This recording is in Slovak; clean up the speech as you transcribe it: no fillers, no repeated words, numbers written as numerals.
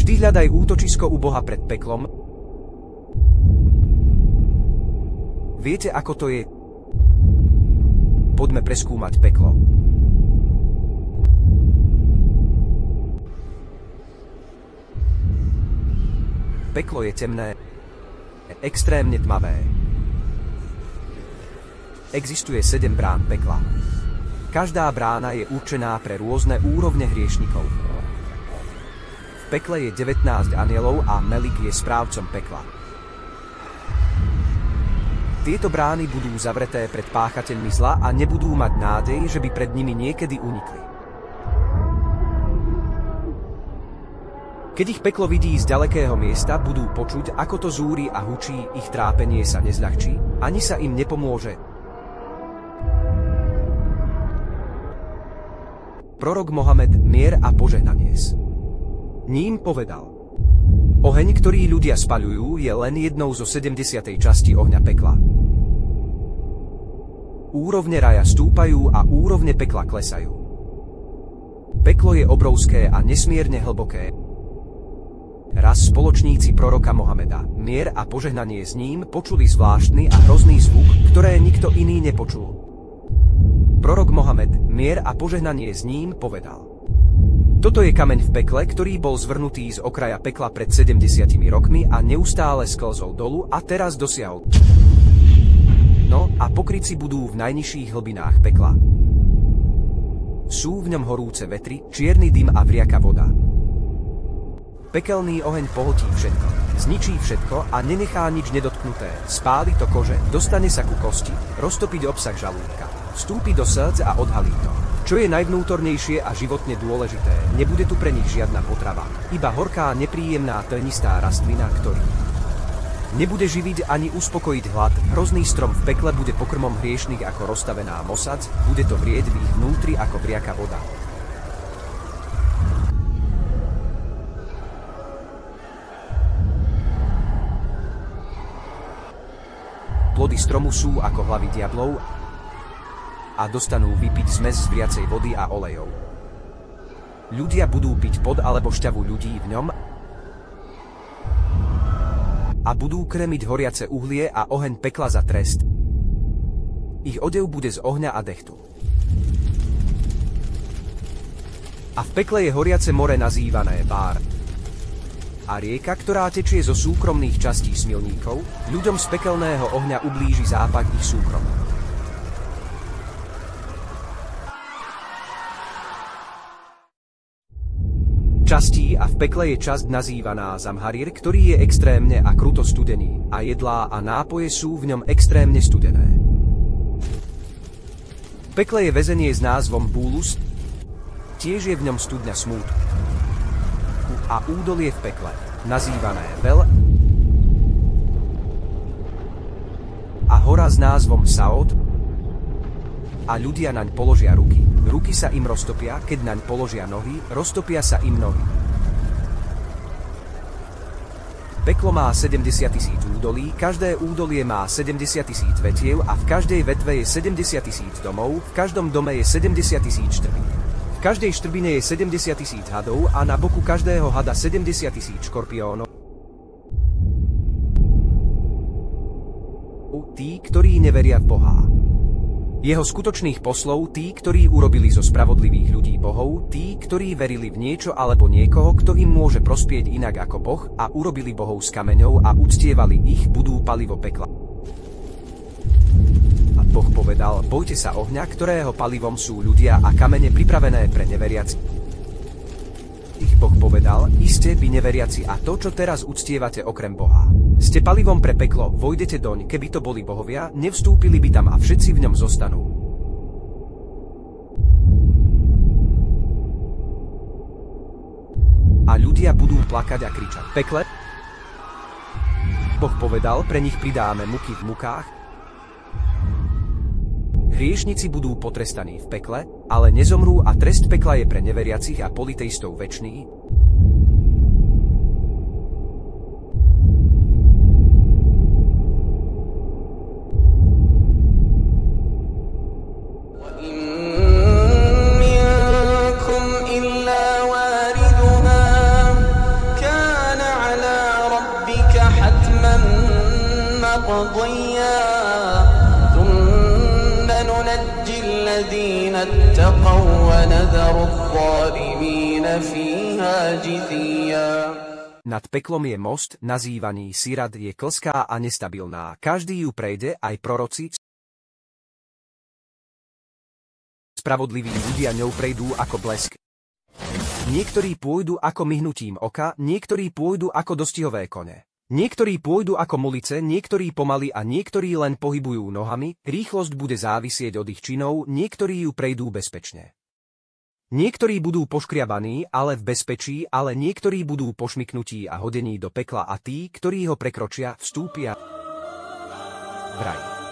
Vždy hľadaj útočisko u Boha pred peklom. Viete, ako to je? Poďme preskúmať peklo. Peklo je temné, extrémne tmavé. Existuje 7 brán pekla. Každá brána je určená pre rôzne úrovne hriešnikov. V pekle je 19 anielov a Melik je správcom pekla. Tieto brány budú zavreté pred páchateľmi zla a nebudú mať nádej, že by pred nimi niekedy unikli. Keď ich peklo vidí z ďalekého miesta, budú počuť, ako to zúri a hučí, ich trápenie sa nezľahčí, ani sa im nepomôže. Prorok Mohamed, mier a požehnanie ním povedal: Oheň, ktorý ľudia spaľujú, je len jednou zo 70. časti ohňa pekla. Úrovne raja stúpajú a úrovne pekla klesajú. Peklo je obrovské a nesmierne hlboké. Raz spoločníci proroka Mohameda, mier a požehnanie s ním, počuli zvláštny a hrozný zvuk, ktoré nikto iný nepočul. Prorok Mohamed, mier a požehnanie s ním, povedal: Toto je kameň v pekle, ktorý bol zvrnutý z okraja pekla pred 70 rokmi a neustále sklzol dolu a teraz dosiahol. No a pokrytci budú v najnižších hlbinách pekla. Sú v ňom horúce vetry, čierny dym a vriaka voda. Pekelný oheň pohltí všetko, zničí všetko a nenechá nič nedotknuté, spáli to kože, dostane sa ku kosti, roztopiť obsah žalúdka, vstúpi do srdca a odhalí to, čo je najvnútornejšie a životne dôležité. Nebude tu pre nich žiadna potrava, iba horká, nepríjemná, trnistá rastlina, ktorý nebude živiť ani uspokojiť hlad. Hrozný strom v pekle bude pokrmom hriešnych ako rozstavená mosac, bude to vrieť v ich vnútri ako vriaka voda. Plody stromu sú ako hlavy diablov a dostanú vypiť zmes z vriacej vody a olejov. Ľudia budú piť pod alebo šťavu ľudí v ňom a budú kremiť horiace uhlie a oheň pekla za trest. Ich odev bude z ohňa a dechtu. A v pekle je horiace more nazývané Bár. A rieka, ktorá tečie zo súkromných častí smilníkov, ľuďom z pekelného ohňa ublíži zápach ich súkromí. Častí a v pekle je časť nazývaná Zamharir, ktorý je extrémne a kruto studený, a jedlá a nápoje sú v ňom extrémne studené. V pekle je väzenie s názvom Búlus, tiež je v ňom studňa smútku. A údolie v pekle, nazývané Vel, a hora s názvom Saod, a ľudia naň položia ruky. Ruky sa im roztopia, keď naň položia nohy, roztopia sa im nohy. Peklo má 70 000 údolí, každé údolie má 70 000 vetiev a v každej vetve je 70 000 domov, v každom dome je 70 000 štrbín. V každej štrbine je 70 000 hadov a na boku každého hada 70 000 škorpiónov. Tí, ktorí neveria v Boha. Jeho skutočných poslov, tí, ktorí urobili zo spravodlivých ľudí bohov, tí, ktorí verili v niečo alebo niekoho, kto im môže prospieť inak ako Boh, a urobili bohov z kameňov a uctievali ich, budú palivo pekla. A Boh povedal: bojte sa ohňa, ktorého palivom sú ľudia a kamene pripravené pre neveriaci. Ich Boh povedal: iste by neveriaci a to, čo teraz uctievate okrem Boha, ste palivom pre peklo, vojdete doň, keby to boli bohovia, nevstúpili by tam a všetci v ňom zostanú. A ľudia budú plakať a kričať: pekle? Boh povedal: pre nich pridáme muky v mukách. Hriešnici budú potrestaní v pekle, ale nezomrú, a trest pekla je pre neveriacich a politeistov večný. كان وننجي الذين اتقوا ونذر الظالمين فيها جثيا. Nad peklom je most, nazývaný Sirat, je klská a nestabilná. Každý ju prejde, aj proroci. Spravodliví ľudia ňou prejdú ako blesk. Niektorí pôjdu ako myhnutím oka, niektorí pôjdu ako dostihové kone. Niektorí pôjdu ako mulice, niektorí pomaly a niektorí len pohybujú nohami, rýchlosť bude závisieť od ich činov, niektorí ju prejdú bezpečne. Niektorí budú poškriabaní, ale v bezpečí, ale niektorí budú pošmyknutí a hodení do pekla a tí, ktorí ho prekročia, vstúpia v raj.